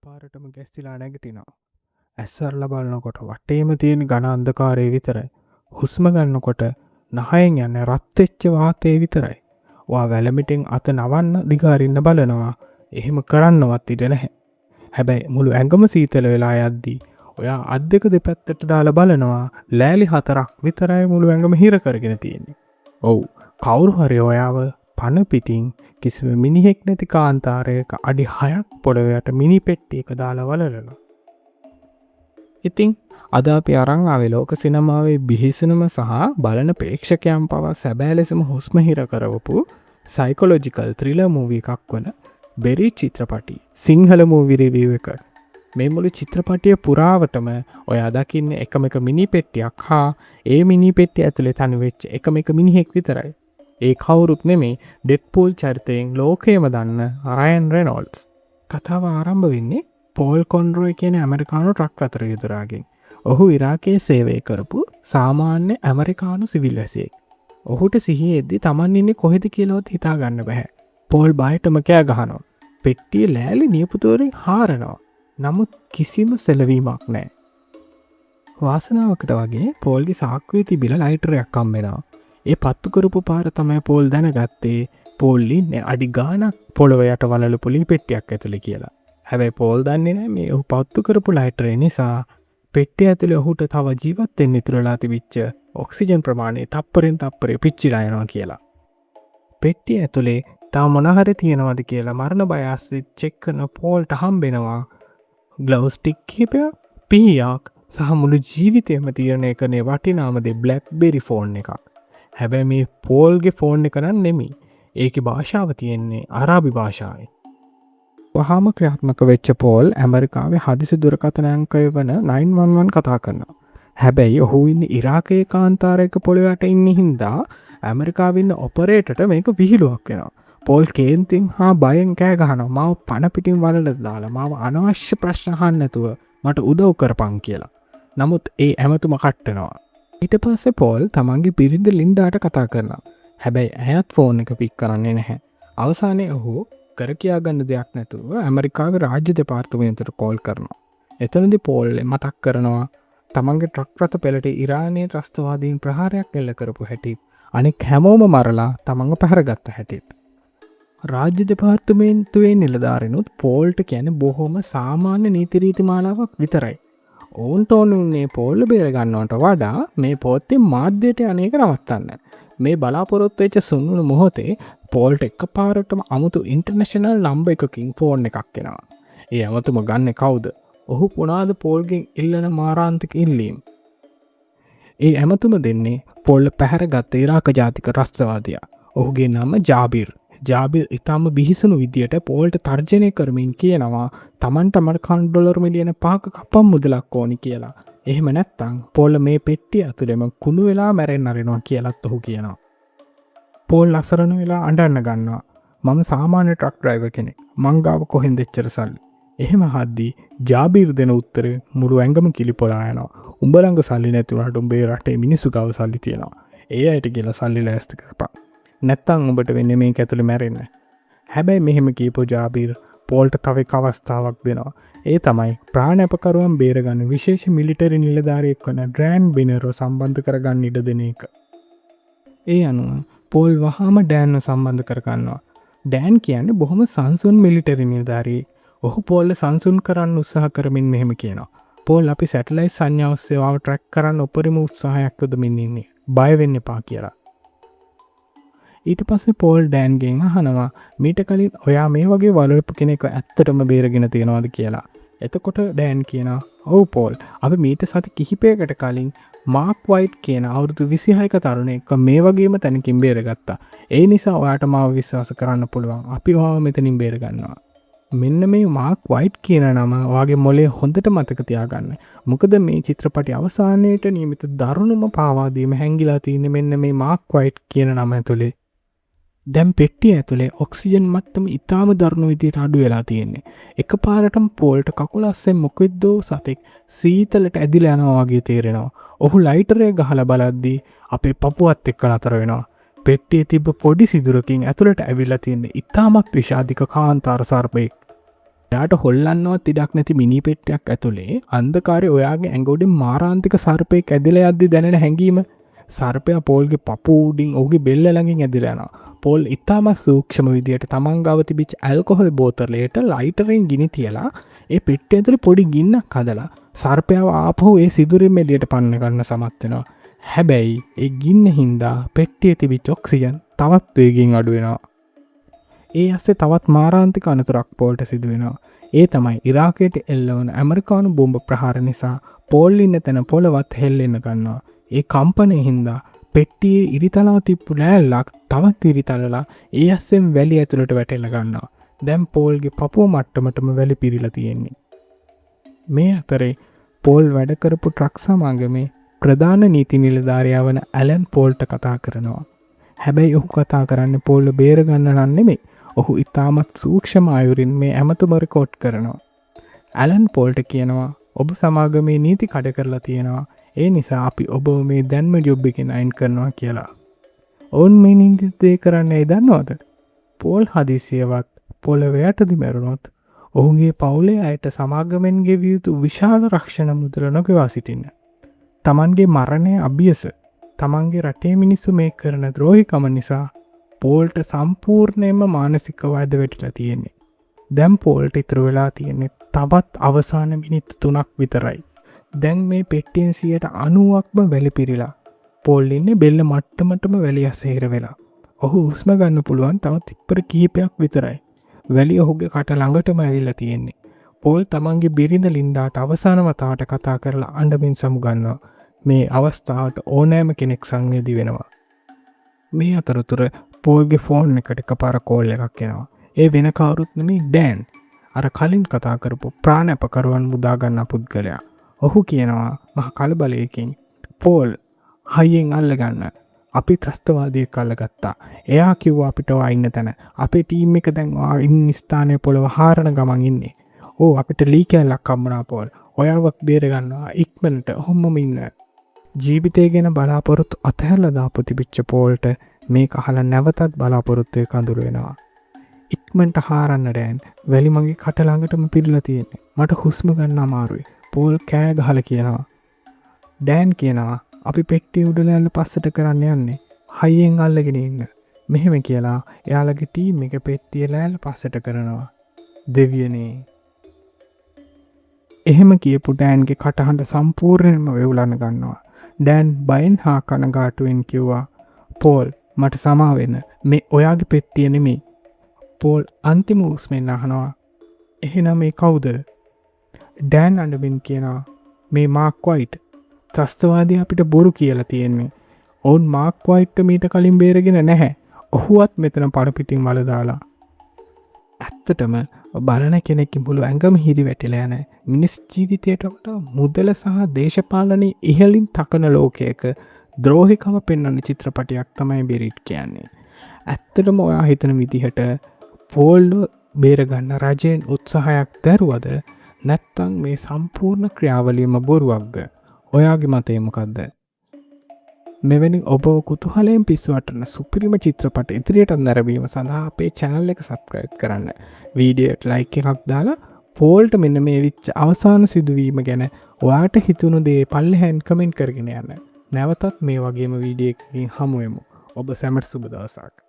පාරටම ගැස්තිලා නැගිටිනවා. ඇස් අරලා බලනකොට වටේම තියෙන ඝන අන්ධකාරය විතරයි. හුස්ම ගන්නකොට නහයෙන් යන්නේ රත් වෙච්ච වාතය විතරයි. ඔයා වැලමිටෙන් අත නවන්න දිගාරින්න බලනවා. එහෙම කරන්නවත් ඉඩ නැහැ. හැබැයි මුළු ඇඟම සීතල වෙලා යද්දී ඔයා අත් දෙක දෙපැත්තට දාලා බලනවා. ලෑලි 4ක් විතරයි මුළු ඇඟම හිර කරගෙන තියෙන්නේ. ඔව්, කවුරු හරි ඔයාව පන පිටින් කිසිම මිනිහෙක් නැති කාන්තාරයක අඩි 6ක් පොළොවට මිනි පෙට්ටියක දාලා වලලනවා. ඉතින් අද අපි අරන් ආවේ ලෝක සිනමාවේ බිහිසුණුම සහ බලන ප්‍රේක්ෂකයන් පවා සැබෑ ලෙසම හුස්ම හිර කරවපු සයිකොලොජිකල් ත්‍රිලර් මූවි එකක් වන බෙරි චිත්‍රපටි සිංහල මූවි රිවිව් එක. මේ මුළු චිත්‍රපටිය පුරාවටම ඔයා දකින්නේ එකම එක මිනි පෙට්ටියක් හා ඒ මිනි පෙට්ටිය ඇතුලේ තනි වෙච්ච එකම එක මිනිහෙක් විතරයි. ඒ කවුරුත් නෙමේ ඩෙඩ්පූල් චරිතයෙන් ලෝකයම දන්න රයන් රෙනෝල්ඩ්ස්. කතාව ආරම්භ වෙන්නේ පෝල් කොන්රොයි කියන ඇමරිකානු ට්‍රක් රථ රියදුරාගෙන්. ඔහු ඉරාකයේ සේවය කරපු සාමාන්‍ය ඇමරිකානු සිවිල් වැසියෙක්. ඔහුට සිහියෙද්දි Taman ඉන්නේ කොහෙද කියලාවත් හිතා ගන්න බෑ. පෝල් බයටම කෑ ගහනවා. පෙට්ටිය ලෑලි නියපොතුවරින් හාරනවා. නමුත් කිසිම සෙලවීමක් නැහැ. වාසනාවකට වගේ පෝල්ගේ සාක්කුවේ තිබිලා ලයිටරයක් හම්බ වෙනවා. ඒ පත්තු කරපු පාර තමයි පෝල් දැනගත්තේ පෝල් ඉන්නේ අඩි ගාණක් පොළව යට වලලු පුලි පෙට්ටියක් ඇතුලේ කියලා. හැබැයි පෝල් දන්නේ නැහැ මේ ඔහු පත්තු කරපු ලයිටරේ නිසා පෙට්ටිය ඇතුලේ ඔහුට තව ජීවත් වෙන්න ඉතුරුලා තිබිච්ච ඔක්සිජන් ප්‍රමාණය තප්පරෙන් තප්පරේ පිච්චිලා යනවා කියලා. පෙට්ටිය ඇතුලේ තව මොන හරි තියෙනවද කියලා මරණ බය ඇස්සේ චෙක් කරන පෝල්ට හම්බෙනවා ග්ලව්ස් ටික් කිහිපයක්, පීයක් සහ මුළු ජීවිතේම තීරණය කරන වටිනාම දේ බ්ලැක්බෙරි ෆෝන් එකක්. හැබැයි මේ පෝල්ගේ ෆෝන් එක නම් නෙමෙයි. ඒකේ භාෂාව තියෙන්නේ අරාබි භාෂාවෙන්. වහාම ක්‍රියාත්මක වෙච්ච පෝල් ඇමරිකාවේ හදිසි දුරකථන අංකය වන 911 කතා කරනවා. හැබැයි ඔහු ඉන්නේ ඉරාකයේ කාන්තාරයක පොළොවට ඉන්නේ හින්දා ඇමරිකාවේ ඉන්න ඔපරේටර්ට මේක විහිළුවක් වෙනවා. පෝල් කේන්තින් හා බයෙන් කෑ ගහනවා මාව පන පිටින් වලට දාලා මාව අනවශ්‍ය ප්‍රශ්න අහන්න නැතුව මට උදව් කරපන් කියලා. නමුත් ඒ ඇමතුම කට්ටනවා. ඊට පස්සේ පෝල් තමන්ගේ බිරිඳ ලින්ඩාට කතා කරනවා. හැබැයි ඇයත් ෆෝන් එක පික් කරන්නේ නැහැ. අවසානයේ ඔහු කර කියා ගන්න දෙයක් නැතුව ඇමරිකාවේ රාජ්‍ය දෙපාර්තමේන්තුවට කෝල් කරනවා. එතනදී පෝල් මතක් කරනවා තමන්ගේ ට්‍රක් රථ පෙළට ඉරානයේ ත්‍රස්තවාදීන් ප්‍රහාරයක් එල්ල කරපු හැටි. අනෙක් හැමෝම මරලා තමන්ව පැහැරගත්ත හැටිත්. රාජ්‍ය දෙපාර්තමේන්තුවේ නිලධාරිනුත් පෝල්ට කියන්නේ බොහොම සාමාන්‍ය නීති රීති මාලාවක් විතරයි. ඔවුන්ට ඕනුන්නේ පෝල්ල බේර ගන්නවට වඩා මේ පොත්තේ මාධ්‍යයට අනේක නවත්තන්න. මේ බලාපොරොත්තු වෙච්ච සුන්වුණු මොහොතේ පෝල්ට එකපාරටම අමුතු ඉන්ටර්නැෂනල් නම්බර් එකකින් ෆෝන් එකක් එනවා. ඒ අමුතුම ගන්නෙ කවුද? ඔහු පුනාද පෝල්ගෙන් ඉල්ලන මාරාන්තික ඉල්ලීම්. ඒ ඇමතුම දෙන්නේ පෝල්ල පැහැරගත්ත ඉරාක ජාතික ත්‍රස්තවාදියා. ඔහුගේ නම ජාබිර්. ජාබිර් ඉතාම බිහිසුණු විදියට පෝල්ට තර්ජනය කරමින් කියනවා තමන්ට ඇමරිකානු ඩොලර් මිලියන 5ක කපම් මුදලක් ඕනි කියලා. එහෙම නැත්තම් පෝල් මේ පෙට්ටිය ඇතුළෙම කුණු වෙලා මැරෙන්න අරිනවා කියලාත් ඔහු කියනවා. පෝල් අසරණ වෙලා අඬන්න ගන්නවා. මම සාමාන්‍ය ට්‍රක් ඩ්‍රයිවර් කෙනෙක්. මං ගාව කොහෙන්ද එච්චර සල්ලි? එහෙම අහද්දී ජාබිර් දෙන උත්තරේ මුළු ඇඟම කිලිපොලා යනවා. උඹ ළඟ සල්ලි නැති වුණාට උඹේ රටේ මිනිස්සු ගාව සල්ලි තියෙනවා. ඒ අයට කියලා සල්ලි ලෑස්ති කරපන්. නැත්තම් උඹට වෙන්නේ මේක ඇතුලේ මැරෙන්න. හැබැයි මෙහෙම කියපු ජාබිර් පෝල්ට තව එක අවස්ථාවක් දෙනවා. ඒ තමයි ප්‍රාණපකරුවන් බේරගන්න විශේෂ මිලිටරි නිලධාරියෙක් වන ඩ්‍රෑන් බිනරෝ සම්බන්ධ කරගන්න ඉඩ දෙන එක. ඒ අනුව පෝල් වහාම ඩෑන්ව සම්බන්ධ කරගන්නවා. ඩෑන් කියන්නේ බොහොම සංසුන් මිලිටරි නිලධාරියෙක්. ඔහු පෝල්ල සංසුන් කරන්න උත්සාහ කරමින් මෙහෙම කියනවා. පෝල් අපි සැටලයිට් සංඥා ඔස්සේ ආව ට්‍රැක් කරන්න උපරිම උත්සාහයක් යොදමින් ඉන්නේ. බය වෙන්න එපා කියලා. ඊට පස්සේ පෝල් ඩෑන්ගෙන් අහනවා මීට කලින් ඔයා මේ වගේ වලලපු කෙනෙක් ඇත්තටම බේරගෙන තියෙනවද කියලා. එතකොට ඩෑන් කියනවා ඔව් පෝල් අපි මීට සති කිහිපයකට කලින් මාක් වයිට් කියන අවුරුදු 26ක තරුණයෙක්ව මේ වගේම තැනකින් බේරගත්තා. ඒ නිසා ඔයාට මාව විශ්වාස කරන්න පුළුවන්. අපි ඔයාව මෙතනින් බේරගන්නවා. මෙන්න මේ මාක් වයිට් කියන නම ඔයාගේ මොලේ හොඳට මතක තියාගන්න. මොකද මේ චිත්‍රපටි අවසානයේට නියමිත දරුණුම පාවා දීම හැංගිලා තියෙන්නේ මෙන්න මේ මාක් වයිට් කියන නම ඇතුලේ. දැන් පෙට්ටිය ඇතුලේ ඔක්සිජන් මට්ටම ඉතාම දරුණු විදියට අඩු වෙලා තියෙන්නේ. එකපාරටම පෝල්ට කකුල අස්සෙන් මොකෙද්දෝ සතෙක් සීතලට ඇදිලා යනවා වගේ තේරෙනවා. ඔහු ලයිටරය ගහලා බලද්දී අපේ පපුවත් එක්ක නතර වෙනවා. පෙට්ටියේ තිබ්බ පොඩි සිදුරකින් ඇතුලට ඇවිල්ලා තියෙන ඉතාමත් විෂාදික කාන්තාර සර්පයෙක්. යාට හොල්ලන්නවත් ඉඩක් නැති මිනි පෙට්ටියක් ඇතුලේ අන්ධකාරය ඔයාගේ ඇඟ උඩින් මාරාන්තික සර්පෙක් ඇදලා යද්දි දැනෙන හැඟීම. සර්පයා පෝල්ගේ පපුව උඩින් ඔහුගේ බෙල්ල ළඟින් ඇදලා යනවා. පෝල් ඉතාමත් සූක්ෂම විදියට තමන් ගාව තිබිච්ච ඇල්කොහොල් බෝතලයට ලයිටරෙන් ගිනි තියලා ඒ පෙට්ටිය ඇතුලේ පොඩි ගින්නක් හදලා සර්පයාව ආපහු ඒ සිදුරින් එළියට පන්න ගන්න සමත් වෙනවා. හැබැයි ඒ ගින්න හින්දා පෙට්ටියේ තිබිච්ච ඔක්සිජන් තවත් වේගයෙන් අඩු වෙනවා. ඒ ඇස්සේ තවත් මාරාන්තික අනතුරක් පෝල්ට සිදු වෙනවා. ඒ තමයි ඉරාකයට එල්ලවන ඇමරිකානු බෝම්බ ප්‍රහාර නිසා පෝල් ඉන්න තැන පොළවත් හෙල්ලෙන්න ගන්නවා. ඒ කම්පනය හින්දා පෙට්ටියේ ඉරිතලා තිබ්බු ලෑල්ලක් තවත් ඉරිතලලා ඒ ඇස්සෙන් වැලි ඇතුළට වැටෙලා ගන්නවා. දැන් පෝල්ගේ පපුව මට්ටමටම වැලි පිරීලා තියෙන්නේ. මේ අතරේ පෝල් වැඩ කරපු ට්‍රක් සමාගමේ ප්‍රධාන නීති නිලධාරියා වන ඇලන් පෝල්ට කතා කරනවා. හැබැයි ඔහු කතා කරන්නේ පෝල්ව බේර ගන්න නම් නෙමෙයි. ඔහු ඉතාමත් සූක්ෂම අයුරින් මේ ඇමතුම රෙකෝඩ් කරනවා. ඇලන් පෝල්ට කියනවා ඔබ සමාගමේ නීති කඩ කරලා තියෙනවා. ඒ නිසා අපි ඔබ මේ දැන්ම ජොබ් එකෙන් අයින් කරනවා කියලා. ඔවුන් මේ නීතිය කරන්නේ දන්නවද? පෝල් හදිසියවත් පොළවේ යටදී මැරුණොත් ඔහුගේ පවුලේ අයට සමාගමෙන් ගෙවිය යුතු විශාල රක්ෂණ මුදල නොගෙවා සිටින්න. තමන්ගේ මරණය අභියස තමන්ගේ රටේ මිනිස්සු මේ කරන ද්‍රෝහිකම නිසා පෝල්ට සම්පූර්ණයෙන්ම මානසික වෛද්‍ය වෙටිලා තියෙන්නේ. දැන් පෝල්ට ඉතුරු වෙලා තියෙන්නේ තවත් අවසාන මිනිත්තු 3ක් විතරයි. දැන් මේ පෙට්ටියෙන් 90%ක්ම වැලි පිරීලා. පෝල් ඉන්නේ බෙල්ල මට්ටමටම වැලි අසහිර වෙලා. ඔහු හුස්ම ගන්න පුළුවන් තව තිප්පර කිහිපයක් විතරයි. වැලි ඔහුගේ කට ළඟටම ඇවිල්ලා තියෙන්නේ. පෝල් තමන්ගේ බිරිඳ ලින්ඩාට අවසාන වතාවට කතා කරලා අඬමින් සමුගන්නවා. මේ අවස්ථාවට ඕනෑම කෙනෙක් සංවේදී වෙනවා. මේ අතරතුර පෝල්ගේ ෆෝන් එකට එකපාර කෝල් එකක් එනවා. ඒ වෙන කවුරුත් නෙමෙයි ඩෑන්. අර කලින් කතා කරපු ප්‍රාණපකරුවන් මුදා ගන්න පුද්ගලයා. ඔහු කියනවා මහ කලබලයකින් පෝල් හයියෙන් අල්ලගන්න. අපි ත්‍රස්තවාදියෙක් අල්ලගත්තා. එයා කිව්වා අපිට ඔයා ඉන්න තැන. අපේ ටීම් එක දැන් ඔයා ඉන්න ස්ථානයේ පොළව හාරන ගමන් ඉන්නේ. ඕ අපිට ලී කැලක් හම්බුණා පෝල්. ඔයාවක් බේර ගන්නවා ඉක්මනට ඔහොමම ඉන්න. ජීවිතය ගැන බලාපොරොත්තු අතහැරලා දාපු තිබිච්ච පෝල්ට මේක අහලා නැවතත් බලාපොරොත්තු එක අඳුර වෙනවා. ඉක්මනට හාරන්න ඩෑන්. වැලි මගේ කට ළඟටම පිරලා තියෙන්නේ. මට හුස්ම ගන්න අමාරුයි. පෝල් කෑ ගහලා කියනවා. ඩෑන් කියනවා අපි පෙට්ටිය උඩ ලෑල්ල පස්සට කරන්න යන්නේ. හයියෙන් අල්ලගෙන ඉන්න. මෙහෙම කියලා එයාලගේ ටීම් එක පෙට්ටිය ලෑල්ල පස්සට කරනවා. දෙවියනේ. එහෙම කියපු ඩෑන්ගේ කටහඬ සම්පූර්ණයෙන්ම වෙවුලන්න ගන්නවා. ඩෑන් බයෙන් හා කනගාටුවෙන් කිව්වා පෝල් මට සමා වෙන්න. මේ ඔයාගේ පෙට්ටිය නෙමෙයි. පෝල් අන්තිම හුස්මෙන් අහනවා එහෙනම් මේ කවුද? ඩෑන් අඬමින් කියනවා මේ මාක් වයිට්. ත්‍රස්තවාදී අපිට බොරු කියලා තියෙන්නේ. ඔවුන් මාක් වයිට්ට මීට කලින් බේරගෙන නැහැ. ඔහුවත් මෙතන පරපිටින් වල දාලා. ඇත්තටම බලන කෙනෙක්ගේ මුළු ඇඟම හිරි වැටිලා යන මිනිස් ජීවිතයට වඩා මුදල සහ දේශපාලනයේ ඉහළින් තකන ලෝකයක ද්‍රෝහිකම පෙන්වන චිත්‍රපටයක් තමයි බෙරිට් කියන්නේ. ඇත්තටම ඔයා හිතන විදිහට පෝල්ව බේරගන්න රජයෙන් උත්සාහයක් දැරුවද නැත්තම් මේ සම්පූර්ණ ක්‍රියාවලියම බොරුවක්ද? ඔයාගේ මතය මොකක්ද? මෙවැනි ඔබ කුතුහලයෙන් පිස්සුවටන සුපිරිම චිත්‍රපට ඉදිරියට නැරඹීම සඳහා අපේ channel එක subscribe කරන්න. වීඩියෝට like එකක් දාලා පෝල්ට මෙන්න මේ විච්ච අවසාන සිදුවීම ගැන ඔයාට හිතුණු දේ පල්ලෙහාන් කමෙන්ට් කරගෙන යන්න. නැවතත් මේ වගේම වීඩියෝ එකකින් හමු වෙමු. ඔබ සැමට සුබ දවසක්.